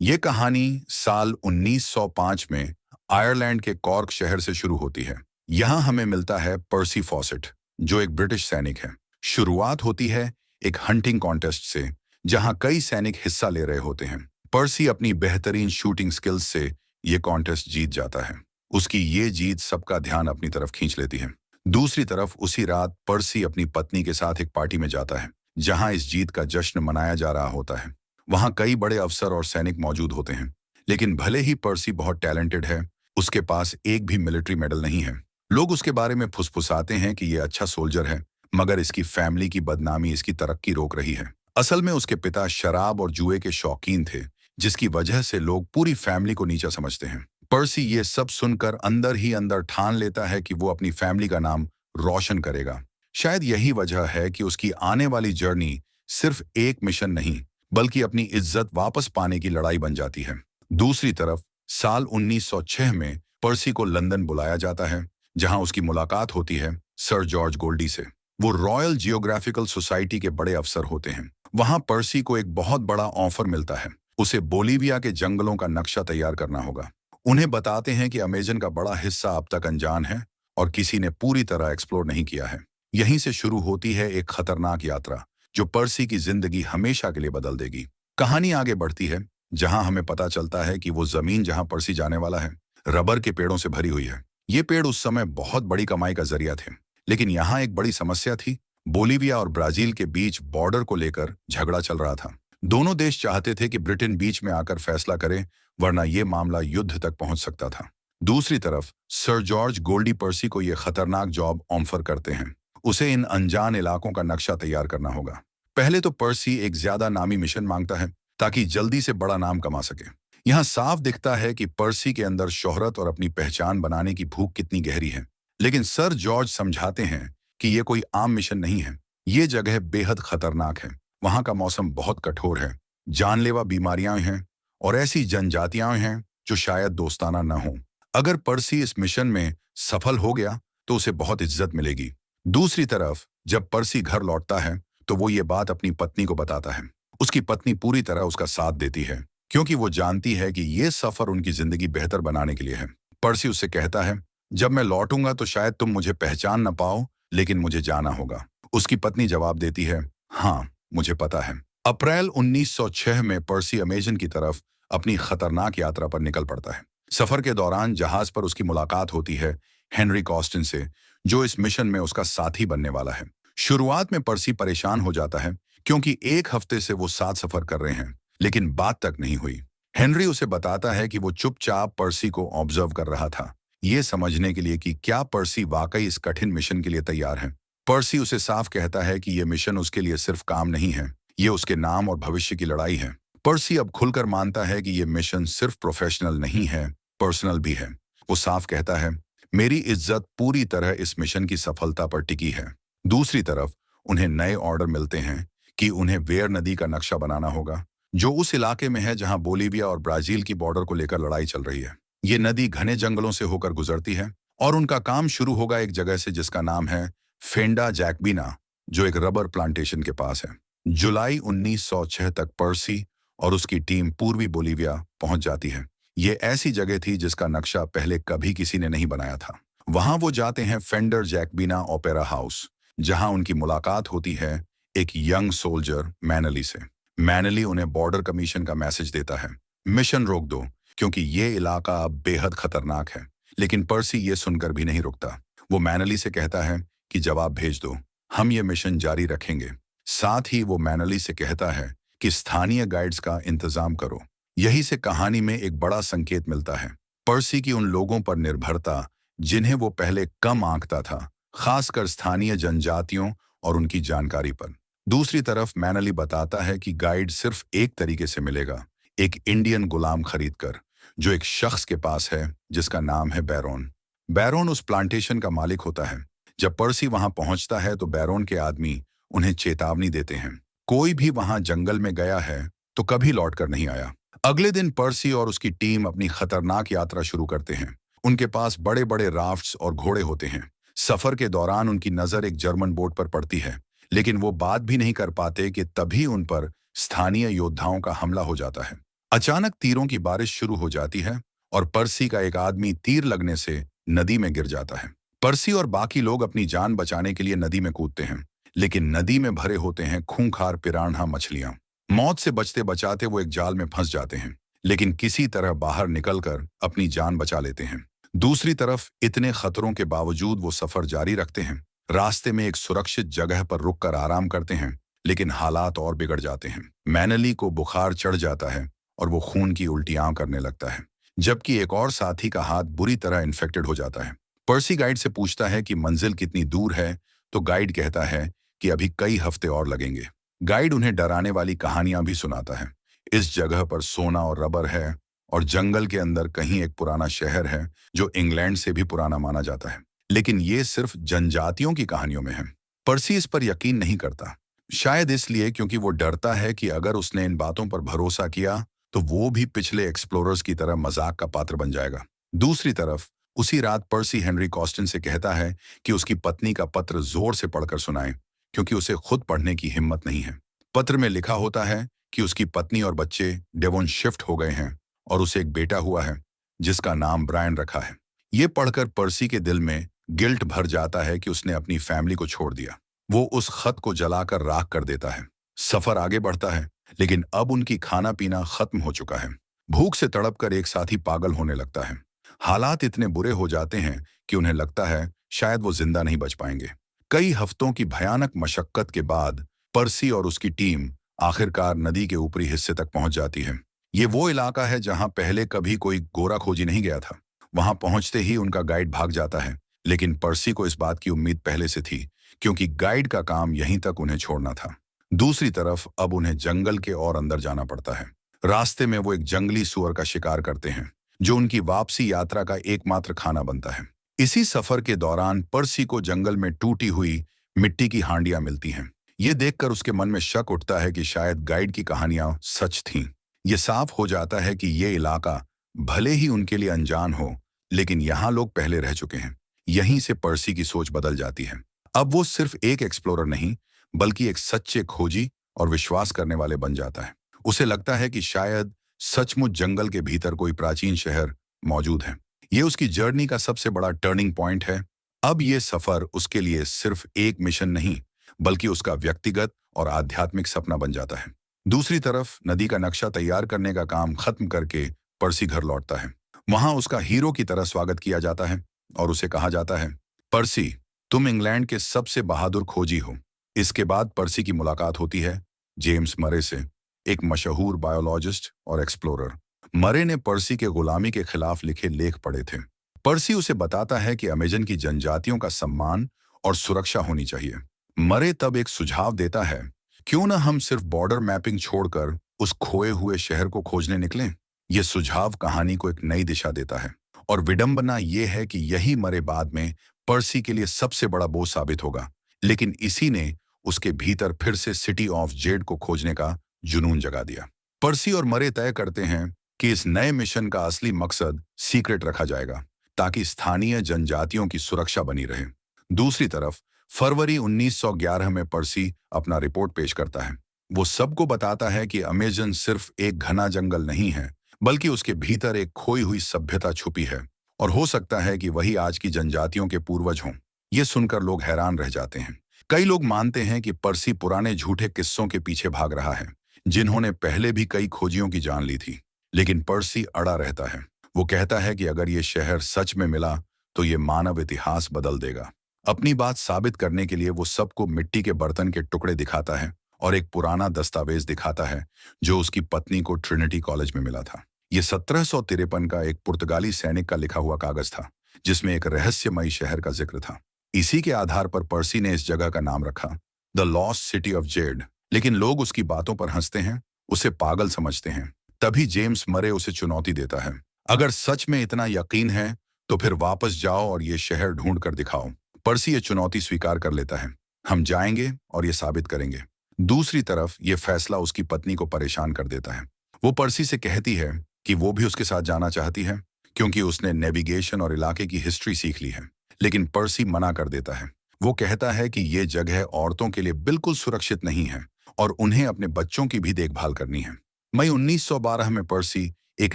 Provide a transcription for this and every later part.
ये कहानी साल 1905 में आयरलैंड के कॉर्क शहर से शुरू होती है। यहाँ हमें मिलता है पर्सी फॉसेट, जो एक ब्रिटिश सैनिक है। शुरुआत होती है एक हंटिंग कॉन्टेस्ट से, जहाँ कई सैनिक हिस्सा ले रहे होते हैं। पर्सी अपनी बेहतरीन शूटिंग स्किल्स से ये कॉन्टेस्ट जीत जाता है। उसकी ये जीत सबका ध्यान अपनी तरफ खींच लेती है। दूसरी तरफ उसी रात पर्सी अपनी पत्नी के साथ एक पार्टी में जाता है, जहाँ इस जीत का जश्न मनाया जा रहा होता है। वहां कई बड़े अफसर और सैनिक मौजूद होते हैं, लेकिन भले ही पर्सी बहुत टैलेंटेड है, उसके पास एक भी मिलिट्री मेडल नहीं है। लोग उसके बारे में फुसफुसाते हैं कि ये अच्छा सोल्जर है, मगर इसकी फैमिली की बदनामी इसकी तरक्की रोक रही है। असल में उसके पिता शराब और जुए के शौकीन थे, जिसकी वजह से लोग पूरी फैमिली को नीचा समझते हैं। पर्सी ये सब सुनकर अंदर ही अंदर ठान लेता है कि वो अपनी फैमिली का नाम रोशन करेगा। शायद यही वजह है कि उसकी आने वाली जर्नी सिर्फ एक मिशन नहीं, बल्कि अपनी इज्जत वापस पाने की लड़ाई बन जाती है। दूसरी तरफ साल 1906 में पर्सी को लंदन बुलाया जाता है, जहां उसकी मुलाकात होती है सर जॉर्ज गोल्डी से। वो रॉयल जियोग्राफिकल सोसाइटी के बड़े अफसर होते हैं। वहां पर्सी को एक बहुत बड़ा ऑफर मिलता है। उसे बोलीविया के जंगलों का नक्शा तैयार करना होगा। उन्हें बताते हैं कि अमेजन का बड़ा हिस्सा अब तक अनजान है और किसी ने पूरी तरह एक्सप्लोर नहीं किया है। यहीं से शुरू होती है एक खतरनाक यात्रा, जो पर्सी की जिंदगी हमेशा के लिए बदल देगी। कहानी आगे बढ़ती है, जहां हमें पता चलता है कि वो जमीन जहां पर्सी जाने वाला है, रबर के पेड़ों से भरी हुई है। ये पेड़ उस समय बहुत बड़ी कमाई का जरिया थे, लेकिन यहाँ एक बड़ी समस्या थी। बोलीविया और ब्राजील के बीच बॉर्डर को लेकर झगड़ा चल रहा था। दोनों देश चाहते थे कि ब्रिटेन बीच में आकर फैसला करे, वरना ये मामला युद्ध तक पहुंच सकता था। दूसरी तरफ सर जॉर्ज गोल्डी पर्सी को यह खतरनाक जॉब ऑफर करते हैं। उसे इन अनजान इलाकों का नक्शा तैयार करना होगा। पहले तो पर्सी एक ज्यादा नामी मिशन मांगता है, ताकि जल्दी से बड़ा नाम कमा सके। यहाँ साफ दिखता है कि पर्सी के अंदर शोहरत और अपनी पहचान बनाने की भूख कितनी गहरी है। लेकिन सर जॉर्ज समझाते हैं कि ये कोई आम मिशन नहीं है। ये जगह बेहद खतरनाक है। वहां का मौसम बहुत कठोर है, जानलेवा बीमारियां हैं और ऐसी जनजातियां हैं जो शायद दोस्ताना न हो। अगर पर्सी इस मिशन में सफल हो गया तो उसे बहुत इज्जत मिलेगी। दूसरी तरफ जब पर्सी घर लौटता है, तो वो ये बात अपनी पत्नी को बताता है। उसकी पत्नी पूरी तरह उसका साथ देती है, क्योंकि वो जानती है कि ये सफर उनकी जिंदगी बेहतर बनाने के लिए है। पर्सी उससे कहता है, जब मैं लौटूंगा तो शायद तुम मुझे पहचान न पाओ, लेकिन मुझे जाना होगा। उसकी पत्नी जवाब देती है, हाँ, मुझे पता है। अप्रैल 1906 में पर्सी अमेजन की तरफ अपनी खतरनाक यात्रा पर निकल पड़ता है। सफर के दौरान जहाज पर उसकी मुलाकात होती है हेनरी कॉस्टिन से, जो इस मिशन में उसका साथी बनने वाला है। शुरुआत में पर्सी परेशान हो जाता है, क्योंकि एक हफ्ते से वो साथ सफर कर रहे हैं, लेकिन बात तक नहीं हुई। हेनरी उसे बताता है कि वो चुपचाप पर्सी को ऑब्जर्व कर रहा था, ये समझने के लिए कि क्या पर्सी वाकई इस कठिन मिशन के लिए तैयार है। पर्सी उसे साफ कहता है कि ये मिशन उसके लिए सिर्फ काम नहीं है, ये उसके नाम और भविष्य की लड़ाई है। पर्सी अब खुलकर मानता है कि ये मिशन सिर्फ प्रोफेशनल नहीं है, पर्सनल भी है। वो साफ कहता है, मेरी इज्जत पूरी तरह इस मिशन की सफलता पर टिकी है। दूसरी तरफ उन्हें नए ऑर्डर मिलते हैं कि उन्हें वेयर नदी का नक्शा बनाना होगा, जो उस इलाके में है जहां बोलीविया और ब्राजील की बॉर्डर को लेकर लड़ाई चल रही है। ये नदी घने जंगलों से होकर गुजरती है और उनका काम शुरू होगा एक जगह से जिसका नाम है फेंडा जैकबीना, जो एक रबर प्लांटेशन के पास है। जुलाई 1906 तक पर्सी और उसकी टीम पूर्वी बोलीविया पहुंच जाती है। ये ऐसी जगह थी जिसका नक्शा पहले कभी किसी ने नहीं बनाया था। वहां वो जाते हैं फेंडर जैकबीना ओपेरा हाउस, जहां उनकी मुलाकात होती है एक यंग सोल्जर मैनली से। मैनली उन्हें बॉर्डर कमीशन का मैसेज देता है, मिशन रोक दो, क्योंकि ये इलाका अब बेहद खतरनाक है। लेकिन पर्सी ये सुनकर भी नहीं रुकता। वो मैनली से कहता है कि जवाब भेज दो, हम ये मिशन जारी रखेंगे। साथ ही वो मैनली से कहता है कि स्थानीय गाइड्स का इंतजाम करो। यही से कहानी में एक बड़ा संकेत मिलता है, पर्सी की उन लोगों पर निर्भरता जिन्हें वो पहले कम आंकता था, खासकर स्थानीय जनजातियों और उनकी जानकारी पर। दूसरी तरफ मैनली बताता है कि गाइड सिर्फ एक तरीके से मिलेगा, एक इंडियन गुलाम खरीदकर, जो एक शख्स के पास है जिसका नाम है बैरोन। बैरोन उस प्लांटेशन का मालिक होता है। जब पर्सी वहां पहुंचता है तो बैरोन के आदमी उन्हें चेतावनी देते हैं, कोई भी वहां जंगल में गया है तो कभी लौट कर नहीं आया। अगले दिन पर्सी और उसकी टीम अपनी खतरनाक यात्रा शुरू करते हैं। उनके पास बड़े बड़े राफ्ट्स और घोड़े होते हैं। सफर के दौरान उनकी नजर एक जर्मन बोट पर पड़ती है, लेकिन वो बात भी नहीं कर पाते कि तभी उन पर स्थानीय योद्धाओं का हमला हो जाता है। अचानक तीरों की बारिश शुरू हो जाती है और पर्सी का एक आदमी तीर लगने से नदी में गिर जाता है। पर्सी और बाकी लोग अपनी जान बचाने के लिए नदी में कूदते हैं, लेकिन नदी में भरे होते हैं खूंखार पिरान्हा मछलियां। मौत से बचते बचाते वो एक जाल में फंस जाते हैं, लेकिन किसी तरह बाहर निकलकर अपनी जान बचा लेते हैं। दूसरी तरफ इतने खतरों के बावजूद वो सफर जारी रखते हैं। रास्ते में एक सुरक्षित जगह पर रुककर आराम करते हैं, लेकिन हालात और बिगड़ जाते हैं। मैनली को बुखार चढ़ जाता है और वो खून की उल्टियां करने लगता है, जबकि एक और साथी का हाथ बुरी तरह इन्फेक्टेड हो जाता है। पर्सी गाइड से पूछता है कि मंजिल कितनी दूर है, तो गाइड कहता है कि अभी कई हफ्ते और लगेंगे। गाइड उन्हें डराने वाली कहानियां भी सुनाता है। इस जगह पर सोना और रबर है और जंगल के अंदर कहीं एक पुराना शहर है जो इंग्लैंड से भी पुराना माना जाता है। लेकिन ये सिर्फ जनजातियों की कहानियों में है। पर्सी इस पर यकीन नहीं करता, शायद इसलिए क्योंकि वो डरता है कि अगर उसने इन बातों पर भरोसा किया तो वो भी पिछले एक्सप्लोरर्स की तरह मजाक का पात्र बन जाएगा। दूसरी तरफ उसी रात पर्सी हेनरी कॉस्टन से कहता है कि उसकी पत्नी का पत्र जोर से पढ़कर सुनाए, क्योंकि उसे खुद पढ़ने की हिम्मत नहीं है। पत्र में लिखा होता है कि उसकी पत्नी और बच्चे डेवोन शिफ्ट हो गए हैं और उसे एक बेटा हुआ है जिसका नाम ब्रायन रखा है। ये पढ़कर पर्सी के दिल में गिल्ट भर जाता है कि उसने अपनी फैमिली को छोड़ दिया। वो उस खत को जलाकर राख कर देता है। सफर आगे बढ़ता है, लेकिन अब उनकी खाना पीना खत्म हो चुका है। भूख से तड़पकर एक साथी पागल होने लगता है। हालात इतने बुरे हो जाते हैं कि उन्हें लगता है शायद वो जिंदा नहीं बच पाएंगे। कई हफ्तों की भयानक मशक्कत के बाद पर्सी और उसकी टीम आखिरकार नदी के ऊपरी हिस्से तक पहुंच जाती है। ये वो इलाका है जहां पहले कभी कोई गोरा खोजी नहीं गया था। वहां पहुंचते ही उनका गाइड भाग जाता है, लेकिन पर्सी को इस बात की उम्मीद पहले से थी, क्योंकि गाइड का काम यहीं तक उन्हें छोड़ना था। दूसरी तरफ अब उन्हें जंगल के और अंदर जाना पड़ता है। रास्ते में वो एक जंगली सुअर का शिकार करते हैं, जो उनकी वापसी यात्रा का एकमात्र खाना बनता है। इसी सफर के दौरान पर्सी को जंगल में टूटी हुई मिट्टी की हांडियां मिलती हैं। ये देखकर उसके मन में शक उठता है कि शायद गाइड की कहानियां सच थीं। ये साफ हो जाता है कि ये इलाका भले ही उनके लिए अनजान हो, लेकिन यहाँ लोग पहले रह चुके हैं। यहीं से पर्सी की सोच बदल जाती है। अब वो सिर्फ एक एक्सप्लोरर नहीं, बल्कि एक सच्चे खोजी और विश्वास करने वाले बन जाता है। उसे लगता है कि शायद सचमुच जंगल के भीतर कोई प्राचीन शहर मौजूद है। ये उसकी जर्नी का सबसे बड़ा टर्निंग पॉइंट है। अब ये सफर उसके लिए सिर्फ एक मिशन नहीं, बल्कि उसका व्यक्तिगत और आध्यात्मिक सपना बन जाता है। दूसरी तरफ नदी का नक्शा तैयार करने का काम खत्म करके पर्सी घर लौटता है। वहां उसका हीरो की तरह स्वागत किया जाता है और उसे कहा जाता है, पर्सी, तुम इंग्लैंड के सबसे बहादुर खोजी हो। इसके बाद पर्सी की मुलाकात होती है जेम्स मरे से, एक मशहूर बायोलॉजिस्ट और एक्सप्लोरर। मरे ने पर्सी के गुलामी के खिलाफ लिखे लेख पढ़े थे। पर्सी उसे बताता है कि अमेजन की जनजातियों का सम्मान और सुरक्षा होनी चाहिए। मरे तब एक सुझाव देता है, क्यों न हम सिर्फ बॉर्डर मैपिंग छोड़कर उस खोए हुए शहर को खोजने निकलें। यह सुझाव कहानी को एक नई दिशा देता है, और विडंबना यह है कि यही मरे बाद में पर्सी के लिए सबसे बड़ा बोझ साबित होगा। लेकिन इसी ने उसके भीतर फिर से सिटी ऑफ जेड को खोजने का जुनून जगा दिया। पर्सी और मरे तय करते हैं कि इस नए मिशन का असली मकसद सीक्रेट रखा जाएगा, ताकि स्थानीय जनजातियों की सुरक्षा बनी रहे। दूसरी तरफ फरवरी 1911 में पर्सी अपना रिपोर्ट पेश करता है। वो सबको बताता है कि अमेजन सिर्फ एक घना जंगल नहीं है, बल्कि उसके भीतर एक खोई हुई सभ्यता छुपी है, और हो सकता है कि वही आज की जनजातियों के पूर्वज हों। ये सुनकर लोग हैरान रह जाते हैं। कई लोग मानते हैं कि पर्सी पुराने झूठे किस्सों के पीछे भाग रहा है, जिन्होंने पहले भी कई खोजियों की जान ली थी। लेकिन पर्सी अड़ा रहता है। वो कहता है कि अगर ये शहर सच में मिला तो ये मानव इतिहास बदल देगा। अपनी बात साबित करने के लिए वो सबको मिट्टी के बर्तन के टुकड़े दिखाता है और एक पुराना दस्तावेज दिखाता है जो उसकी पत्नी को ट्रिनिटी कॉलेज में मिला था। ये 1753 का एक पुर्तगाली सैनिक का लिखा हुआ कागज था, जिसमें एक रहस्यमयी शहर का जिक्र था। इसी के आधार पर पर्सी ने इस जगह का नाम रखा, the lost city of Z. लेकिन लोग उसकी बातों पर हंसते हैं, उसे पागल समझते हैं। तभी जेम्स मरे उसे चुनौती देता है, अगर सच में इतना यकीन है तो फिर वापस जाओ और ये शहर ढूंढ कर दिखाओ। पर्सी ये चुनौती स्वीकार कर लेता है। हम जाएंगे और ये साबित करेंगे। दूसरी तरफ ये फैसला उसकी पत्नी को परेशान कर देता है। वो पर्सी से कहती है कि वो भी उसके साथ जाना चाहती है, क्योंकि उसने नेविगेशन और इलाके की हिस्ट्री सीख ली है। लेकिन पर्सी मना कर देता है। वो कहता है कि ये जगह औरतों के लिए बिल्कुल सुरक्षित नहीं है और उन्हें अपने बच्चों की भी देखभाल करनी है। मई 1912 में पर्सी एक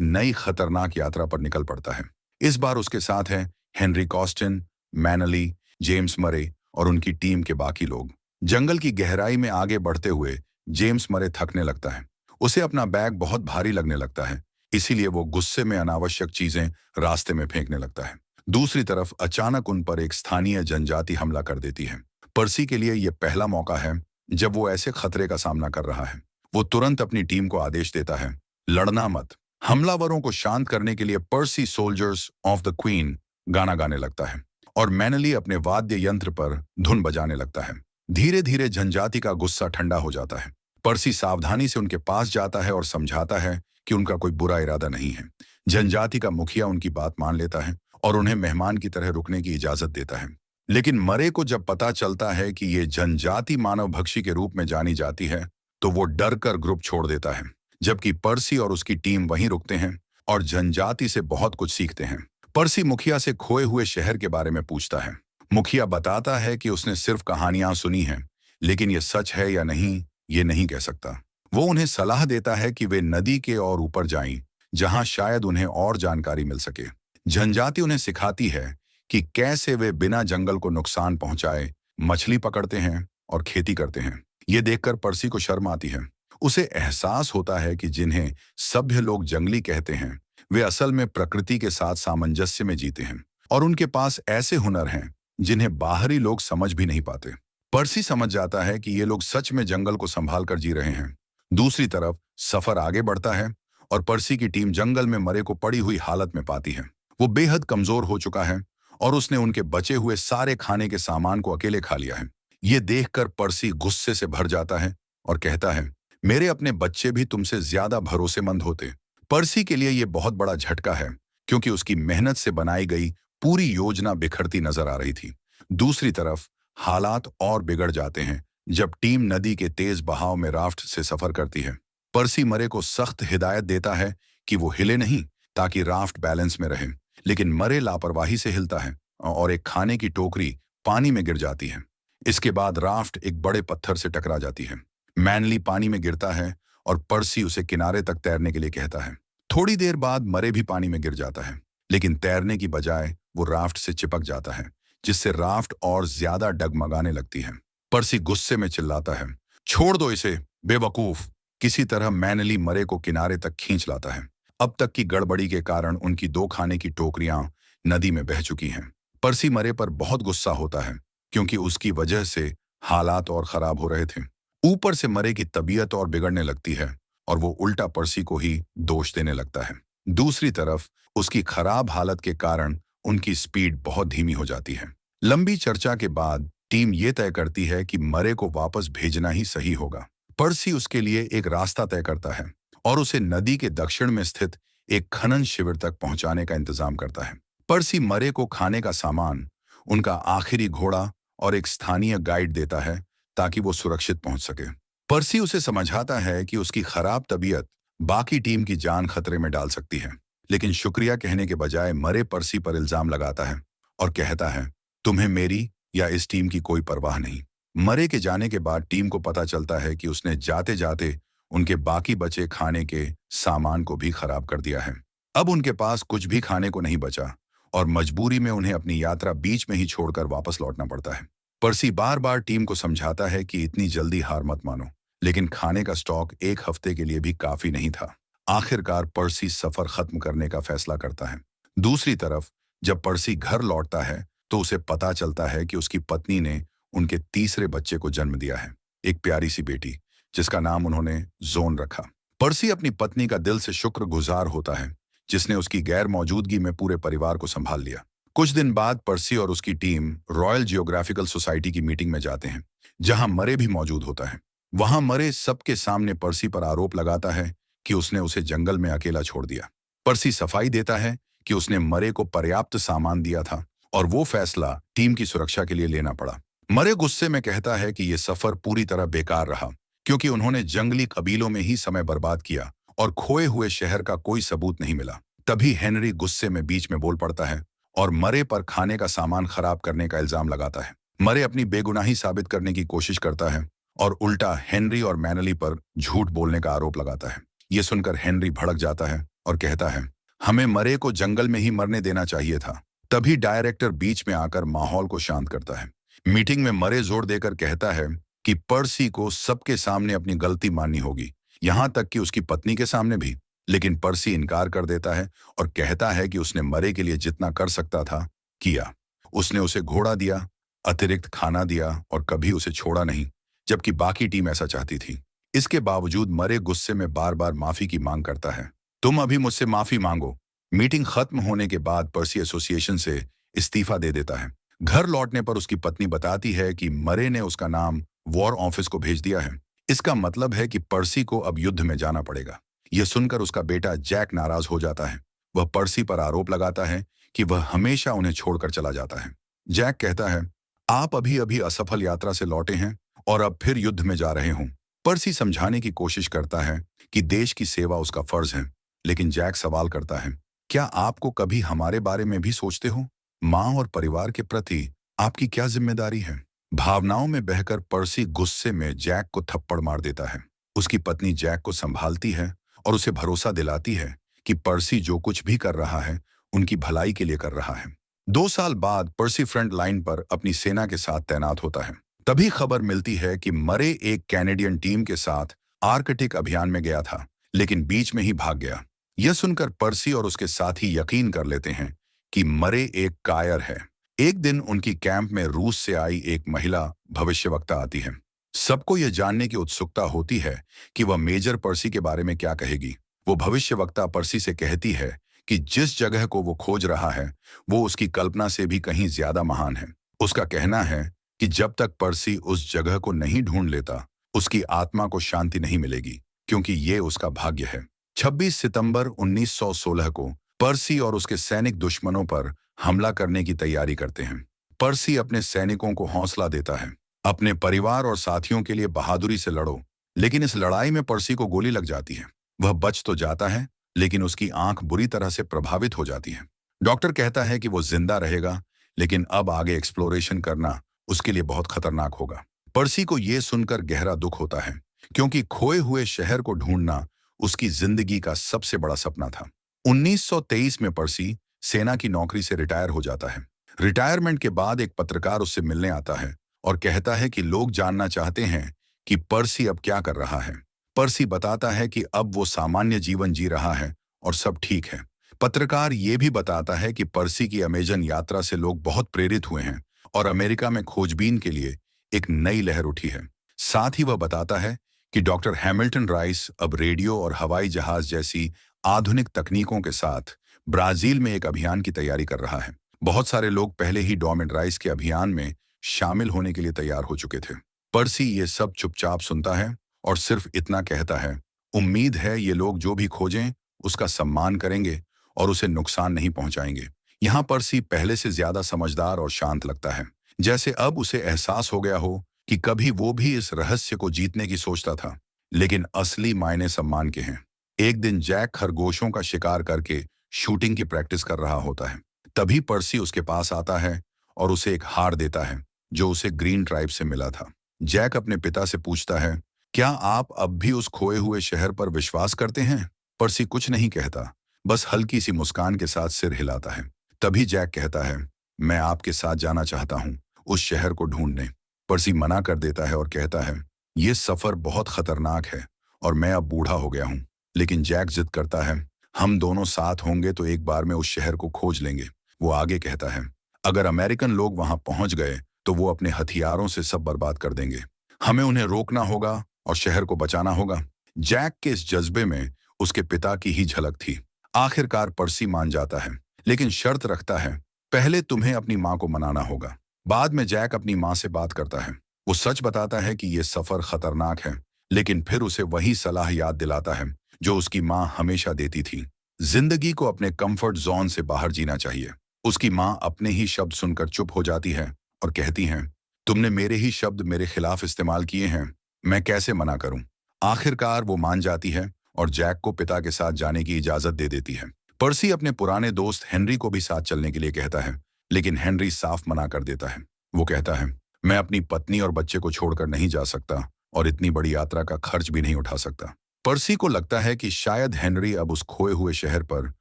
नई खतरनाक यात्रा पर निकल पड़ता है। इस बार उसके साथ है हेनरी कॉस्टिन, मैनली, जेम्स मरे और उनकी टीम के बाकी लोग। जंगल की गहराई में आगे बढ़ते हुए जेम्स मरे थकने लगता है। उसे अपना बैग बहुत भारी लगने लगता है, इसीलिए वो गुस्से में अनावश्यक चीजें रास्ते में फेंकने लगता है। दूसरी तरफ अचानक उन पर एक स्थानीय जनजाति हमला कर देती है। पर्सी के लिए यह पहला मौका है जब वो ऐसे खतरे का सामना कर रहा है। वो तुरंत अपनी टीम को आदेश देता है, लड़ना मत। हमलावरों को शांत करने के लिए पर्सी सोल्जर्स ऑफ द क्वीन गाना गाने लगता है और मैनली अपने वाद्य यंत्र पर धुन बजाने लगता है। धीरे धीरे जनजाति का गुस्सा ठंडा हो जाता है। पर्सी सावधानी से उनके पास जाता है और समझाता है कि उनका कोई बुरा इरादा नहीं है। जनजाति का मुखिया उनकी बात मान लेता है और उन्हें मेहमान की तरह रुकने की इजाजत देता है। लेकिन मरे को जब पता चलता है कि ये जनजाति मानव भक्षी के रूप में जानी जाती है, तो वो डर कर ग्रुप छोड़ देता है, जबकि पर्सी और उसकी टीम वहीं रुकते हैं और जनजाति से बहुत कुछ सीखते हैं। पर्सी मुखिया से खोए हुए शहर के बारे में पूछता है। मुखिया बताता है कि उसने सिर्फ कहानियां सुनी हैं, लेकिन ये सच है या नहीं, ये नहीं कह सकता। वो उन्हें सलाह देता है कि वे नदी के और ऊपर जाएं, जहां शायद उन्हें और जानकारी मिल सके। जनजाति उन्हें सिखाती है कि कैसे वे बिना जंगल को नुकसान पहुंचाए मछली पकड़ते हैं और खेती करते हैं। ये देखकर पर्सी को शर्म आती है। उसे एहसास होता है कि जिन्हें सभ्य लोग जंगली कहते हैं, वे असल में प्रकृति के साथ सामंजस्य में जीते हैं और उनके पास ऐसे हुनर हैं जिन्हें बाहरी लोग समझ भी नहीं पाते। पर्सी समझ जाता है कि ये लोग सच में जंगल को संभाल कर जी रहे हैं। दूसरी तरफ सफर आगे बढ़ता है और पर्सी की टीम जंगल में मरे को पड़ी हुई हालत में पाती है। वो बेहद कमजोर हो चुका है और उसने उनके बचे हुए सारे खाने के सामान को अकेले खा लिया है। ये देखकर पर्सी गुस्से से भर जाता है और कहता है, मेरे अपने बच्चे भी तुमसे ज्यादा भरोसेमंद होते। पर्सी के लिए यह बहुत बड़ा झटका है, क्योंकि उसकी मेहनत से बनाई गई पूरी योजना बिखरती नजर आ रही थी। दूसरी तरफ हालात और बिगड़ जाते हैं जब टीम नदी के तेज बहाव में राफ्ट से सफर करती है। पर्सी मरे को सख्त हिदायत देता है कि वो हिले नहीं, ताकि राफ्ट बैलेंस में रहे, लेकिन मरे लापरवाही से हिलता है और एक खाने की टोकरी पानी में गिर जाती है। इसके बाद राफ्ट एक बड़े पत्थर से टकरा जाती है। मैनली पानी में गिरता है और पर्सी उसे किनारे तक तैरने के लिए कहता है। थोड़ी देर बाद मरे भी पानी में गिर जाता है, लेकिन तैरने की बजाय वो राफ्ट से चिपक जाता है, जिससे राफ्ट और ज्यादा डगमगाने लगती है। पर्सी गुस्से में चिल्लाता है, छोड़ दो इसे, बेवकूफ। किसी तरह मैनली मरे को किनारे तक खींच लाता है। अब तक की गड़बड़ी के कारण उनकी 2 खाने की टोकरियां नदी में बह चुकी हैं। पर्सी मरे पर बहुत गुस्सा होता है, क्योंकि उसकी वजह से हालात और खराब हो रहे थे। ऊपर से मरे की तबीयत और बिगड़ने लगती है और वो उल्टा पर्सी को ही दोष देने लगता है। दूसरी तरफ उसकी खराब हालत के कारण उनकी स्पीड बहुत धीमी हो जाती है। लंबी चर्चा के बाद टीम ये तय करती है कि मरे को वापस भेजना ही सही होगा। पर्सी उसके लिए एक रास्ता तय करता है और उसे नदी के दक्षिण में स्थित एक खनन शिविर तक पहुंचाने का इंतजाम करता है। पर्सी मरे को खाने का सामान, उनका आखिरी घोड़ा और एक स्थानीय गाइड देता है, ताकि वो सुरक्षित पहुंच सके। पर्सी उसे समझाता है कि उसकी खराब तबीयत बाकी टीम की जान खतरे में डाल सकती है, लेकिन शुक्रिया कहने के बजाय मरे पर्सी पर इल्जाम लगाता है और कहता है, तुम्हें मेरी या इस टीम की कोई परवाह नहीं। मरे के जाने के बाद टीम को पता चलता है कि उसने जाते जाते उनके बाकी बचे खाने के सामान को भी खराब कर दिया है। अब उनके पास कुछ भी खाने को नहीं बचा और मजबूरी में उन्हें अपनी यात्रा बीच में ही छोड़कर वापस लौटना पड़ता है। पर्सी बार बार टीम को समझाता है कि इतनी जल्दी हार मत मानो, लेकिन खाने का स्टॉक 1 हफ्ते के लिए भी काफी नहीं था। आखिरकार पर्सी सफर खत्म करने का फैसला करता है। दूसरी तरफ जब पर्सी घर लौटता है, तो उसे पता चलता है कि उसकी पत्नी ने उनके तीसरे बच्चे को जन्म दिया है, एक प्यारी सी बेटी, जिसका नाम उन्होंने जोन रखा। पर्सी अपनी पत्नी का दिल से शुक्रगुजार होता है, जिसने उसकी गैर मौजूदगी में पूरे परिवार को संभाल लिया। कुछ दिन बाद पर्सी और उसकी टीम रॉयल जियोग्राफिकल सोसाइटी की मीटिंग में जाते हैं, जहां मरे भी मौजूद होता है। वहां मरे सबके सामने पर्सी पर आरोप लगाता है कि उसने उसे जंगल में अकेला छोड़ दिया। पर्सी सफाई देता है कि उसने मरे को पर्याप्त सामान दिया था और वो फैसला टीम की सुरक्षा के लिए लेना पड़ा। मरे गुस्से में कहता है कि यह सफर पूरी तरह बेकार रहा, क्योंकि उन्होंने जंगली कबीलों में ही समय बर्बाद किया और खोए हुए शहर का कोई सबूत नहीं मिला। तभी हेनरी गुस्से में बीच में बोल पड़ता है और मरे पर खाने का सामान खराब करने का इल्जाम लगाता है। मरे अपनी बेगुनाही साबित करने की कोशिश करता है और उल्टा हेनरी और मैनली पर झूठ बोलने का आरोप लगाता है। ये सुनकर हेनरी भड़क जाता है और कहता है, हमें मरे को जंगल में ही मरने देना चाहिए था। तभी डायरेक्टर बीच में आकर माहौल को शांत करता है। मीटिंग में मरे जोर देकर कहता है कि पर्सी को सबके सामने अपनी गलती माननी होगी, यहां तक कि उसकी पत्नी के सामने भी। लेकिन पर्सी इनकार कर देता है और कहता है कि उसने मरे के लिए जितना कर सकता था किया। उसने उसे घोड़ा दिया, अतिरिक्त खाना दिया और कभी उसे छोड़ा नहीं, जबकि बाकी टीम ऐसा चाहती थी। इसके बावजूद मरे गुस्से में बार बार माफी की मांग करता है। तुम अभी मुझसे माफी मांगो। मीटिंग खत्म होने के बाद पर्सी एसोसिएशन से इस्तीफा दे देता है। घर लौटने पर उसकी पत्नी बताती है कि मरे ने उसका नाम वॉर ऑफिस को भेज दिया है। इसका मतलब है कि पर्सी को अब युद्ध में जाना पड़ेगा। यह सुनकर उसका बेटा जैक नाराज हो जाता है। वह पर्सी पर आरोप लगाता है कि वह हमेशा उन्हें छोड़कर चला जाता है। जैक कहता है, आप अभी अभी असफल यात्रा से लौटे हैं और अब फिर युद्ध में जा रहे हों। पर्सी समझाने की कोशिश करता है कि देश की सेवा उसका फर्ज है, लेकिन जैक सवाल करता है, क्या आपको कभी हमारे बारे में भी सोचते हो? माँ और परिवार के प्रति आपकी क्या जिम्मेदारी है? भावनाओं में बहकर पर्सी गुस्से में जैक को थप्पड़ मार देता है। उसकी पत्नी जैक को संभालती है और उसे भरोसा दिलाती है कि पर्सी जो कुछ भी कर रहा है उनकी भलाई के लिए कर रहा है। 2 साल बाद पर्सी फ्रंट लाइन पर अपनी सेना के साथ तैनात होता है। तभी खबर मिलती है कि मरे एक कैनेडियन टीम के साथ आर्कटिक अभियान में गया था, लेकिन बीच में ही भाग गया। यह सुनकर पर्सी और उसके साथी यकीन कर लेते हैं कि मरे एक कायर है। एक दिन उनकी कैंप में रूस से आई एक महिला भविष्यवक्ता आती है। सबको यह जानने की उत्सुकता होती है कि वह मेजर पर्सी के बारे में क्या कहेगी। वो भविष्यवक्ता पर्सी से कहती है कि जिस जगह को वो खोज रहा है वो उसकी कल्पना से भी कहीं ज्यादा महान है। उसका कहना है कि जब तक पर्सी उस जगह को नहीं ढूंढ लेता उसकी आत्मा को शांति नहीं मिलेगी, क्योंकि ये उसका भाग्य है। 26 सितंबर 1916 को पर्सी और उसके सैनिक दुश्मनों पर हमला करने की तैयारी करते हैं। पर्सी अपने सैनिकों को हौसला देता है, अपने परिवार और साथियों के लिए बहादुरी से लड़ो। लेकिन इस लड़ाई में पर्सी को गोली लग जाती है। वह बच तो जाता है, लेकिन उसकी आंख बुरी तरह से प्रभावित हो जाती है। डॉक्टर कहता है कि वो जिंदा रहेगा, लेकिन अब आगे एक्सप्लोरेशन करना उसके लिए बहुत खतरनाक होगा। पर्सी को यह सुनकर गहरा दुख होता है, क्योंकि खोए हुए शहर को ढूंढना उसकी जिंदगी का सबसे बड़ा सपना था। 1923 में पर्सी सेना की नौकरी से रिटायर हो जाता है। रिटायरमेंट के बाद एक पत्रकार उससे मिलने आता है और कहता है कि लोग जानना चाहते हैं कि पर्सी अब क्या कर रहा है। पर्सी बताता है कि अब वो सामान्य जीवन जी रहा है और सब ठीक है। पत्रकार ये भी बताता है कि पर्सी की अमेजन यात्रा से लोग बहुत प्रेरित हुए हैं और अमेरिका में खोजबीन के लिए एक नई लहर उठी है। साथ ही वह बताता है कि डॉक्टर हैमिल्टन राइस अब रेडियो और हवाई जहाज जैसी आधुनिक तकनीकों के साथ ब्राजील में एक अभियान की तैयारी कर रहा है। बहुत सारे लोग पहले ही डॉमिन राइस के अभियान में शामिल होने के लिए तैयार हो चुके थे। पर्सी ये सब चुपचाप सुनता है और सिर्फ इतना कहता है, उम्मीद है ये लोग जो भी खोजें उसका सम्मान करेंगे और उसे नुकसान नहीं पहुंचाएंगे। यहाँ पर्सी पहले से ज्यादा समझदार और शांत लगता है, जैसे अब उसे एहसास हो गया हो कि कभी वो भी इस रहस्य को जीतने की सोचता था, लेकिन असली मायने सम्मान के हैं। एक दिन जैक खरगोशों का शिकार करके शूटिंग की प्रैक्टिस कर रहा होता है। तभी पर्सी उसके पास आता है और उसे एक हार देता है जो उसे ग्रीन ट्राइब से मिला था। जैक अपने पिता से पूछता है, क्या आप अब भी उस खोए हुए शहर पर विश्वास करते हैं? पर्सी कुछ नहीं कहता, बस हल्की सी मुस्कान के साथ सिर हिलाता है। तभी जैक कहता है, मैं आपके साथ जाना चाहता हूँ उस शहर को ढूंढने। पर्सी मना कर देता है और कहता है, ये सफर बहुत खतरनाक है और मैं अब बूढ़ा हो गया हूँ। लेकिन जैक जिद करता है, हम दोनों साथ होंगे तो एक बार में उस शहर को खोज लेंगे। वो आगे कहता है, अगर अमेरिकन लोग वहां पहुंच गए तो वो अपने हथियारों से सब बर्बाद कर देंगे। हमें उन्हें रोकना होगा और शहर को बचाना होगा। जैक के इस जज्बे में उसके पिता की ही झलक थी। आखिरकार पर्सी मान जाता है, लेकिन शर्त रखता है, पहले तुम्हें अपनी माँ को मनाना होगा। बाद में जैक अपनी माँ से बात करता है। वो सच बताता है कि ये सफर खतरनाक है, लेकिन फिर उसे वही सलाह याद दिलाता है जो उसकी माँ हमेशा देती थी, जिंदगी को अपने कंफर्ट जोन से बाहर जीना चाहिए। उसकी माँ अपने ही शब्द सुनकर चुप हो जाती है और कहती हैं, तुमने मेरे ही शब्द मेरे खिलाफ इस्तेमाल किए हैं, मैं कैसे मना करूं। आखिरकार वो मान जाती है और जैक को पिता के साथ जाने की इजाजत दे देती है। पर्सी अपने पुराने दोस्त हेनरी को भी साथ चलने के लिए कहता है, लेकिन हेनरी साफ मना कर देता है। वो कहता है, मैं अपनी पत्नी और बच्चे को छोड़कर नहीं जा सकता और इतनी बड़ी यात्रा का खर्च भी नहीं उठा सकता। पर्सी को लगता है कि शायद हेनरी अब उस खोए हुए शहर पर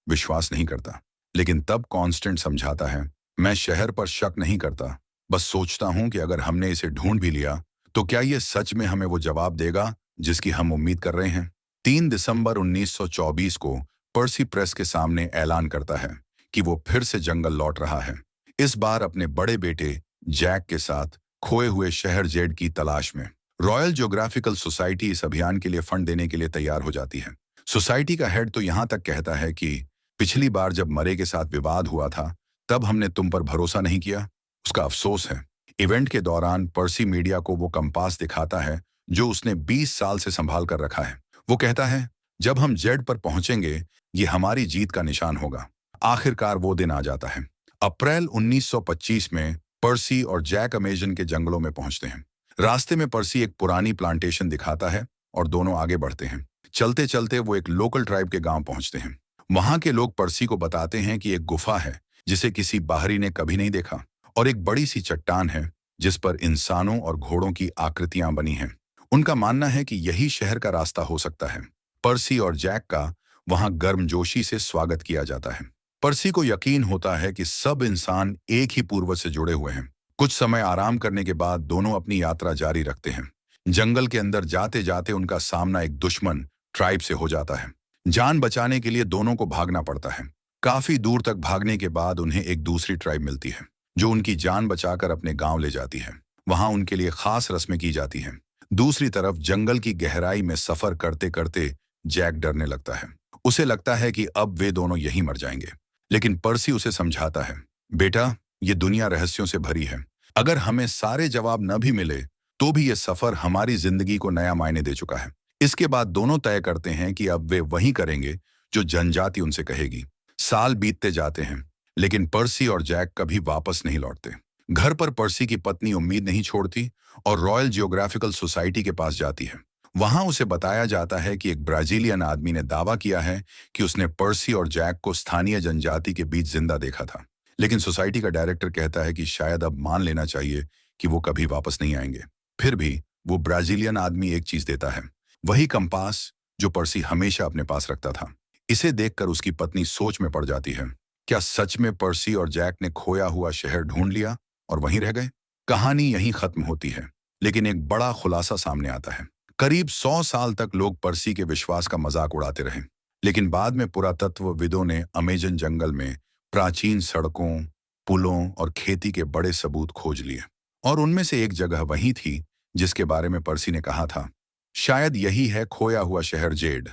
विश्वास नहीं करता, लेकिन तब कॉन्स्टेंट समझाता है, मैं शहर पर शक नहीं करता, बस सोचता हूं कि अगर हमने इसे ढूंढ भी लिया तो क्या ये सच में हमें वो जवाब देगा जिसकी हम उम्मीद कर रहे हैं। 3 दिसंबर 1924 को पर्सी प्रेस के सामने ऐलान करता है कि वो फिर से जंगल लौट रहा है, इस बार अपने बड़े बेटे जैक के साथ खोए हुए शहर जेड की तलाश में। रॉयल ज्योग्राफिकल सोसाइटी इस अभियान के लिए फंड देने के लिए तैयार हो जाती है। सोसाइटी का हेड तो यहां तक कहता है कि पिछली बार जब मरे के साथ विवाद हुआ था तब हमने तुम पर भरोसा नहीं किया, उसका अफसोस है। इवेंट के दौरान पर्सी मीडिया को वो कंपास दिखाता है जो उसने 20 साल से संभाल कर रखा है। वो कहता है, जब हम जेड पर पहुंचेंगे ये हमारी जीत का निशान होगा। आखिरकार वो दिन आ जाता है। अप्रैल 1925 में पर्सी और जैक अमेजन के जंगलों में पहुंचते हैं। रास्ते में पर्सी एक पुरानी प्लांटेशन दिखाता है और दोनों आगे बढ़ते हैं। चलते चलते वो एक लोकल ट्राइब के गांव पहुंचते हैं। वहां के लोग पर्सी को बताते हैं कि एक गुफा है जिसे किसी बाहरी ने कभी नहीं देखा, और एक बड़ी सी चट्टान है जिस पर इंसानों और घोड़ों की आकृतियां बनी हैं। उनका मानना है कि यही शहर का रास्ता हो सकता है। पर्सी और जैक का वहां गर्मजोशी से स्वागत किया जाता है। पर्सी को यकीन होता है कि सब इंसान एक ही पूर्वज से जुड़े हुए हैं। कुछ समय आराम करने के बाद दोनों अपनी यात्रा जारी रखते हैं। जंगल के अंदर जाते जाते उनका सामना एक दुश्मन ट्राइब से हो जाता है। जान बचाने के लिए दोनों को भागना पड़ता है। काफी दूर तक भागने के बाद उन्हें एक दूसरी ट्राइब मिलती है जो उनकी जान बचाकर अपने गांव ले जाती है। वहां उनके लिए खास रस्में की जाती हैं। दूसरी तरफ जंगल की गहराई में सफर करते करते जैक डरने लगता है। उसे लगता है कि अब वे दोनों यहीं मर जाएंगे, लेकिन पर्सी उसे समझाता है, बेटा ये दुनिया रहस्यों से भरी है। अगर हमें सारे जवाब न भी मिले तो भी ये सफर हमारी जिंदगी को नया मायने दे चुका है। इसके बाद दोनों तय करते हैं कि अब वे वही करेंगे जो जनजाति उनसे कहेगी। साल बीतते जाते हैं, लेकिन पर्सी और जैक कभी वापस नहीं लौटते। घर पर पर्सी की पत्नी उम्मीद नहीं छोड़ती और रॉयल जियोग्राफिकल सोसाइटी के पास जाती है। वहां उसे बताया जाता है कि एक ब्राजीलियन आदमी ने दावा किया है कि उसने पर्सी और जैक को स्थानीय जनजाति के बीच जिंदा देखा था, लेकिन सोसाइटी का डायरेक्टर कहता है कि शायद अब मान लेना चाहिए कि वो कभी वापस नहीं आएंगे। फिर भी वो ब्राजीलियन आदमी एक चीज देता है, वही कंपास जो पर्सी हमेशा अपने पास रखता था। इसे देखकर उसकी पत्नी सोच में पड़ जाती है, क्या सच में पर्सी और जैक ने खोया हुआ शहर ढूंढ लिया और वहीं रह गए? कहानी यहीं खत्म होती है, लेकिन एक बड़ा खुलासा सामने आता है। करीब 100 साल तक लोग पर्सी के विश्वास का मजाक उड़ाते रहे, लेकिन बाद में पुरातत्वविदों ने अमेजन जंगल में प्राचीन सड़कों, पुलों और खेती के बड़े सबूत खोज लिए, और उनमें से एक जगह वही थी जिसके बारे में पर्सी ने कहा था, शायद यही है खोया हुआ शहर जेड।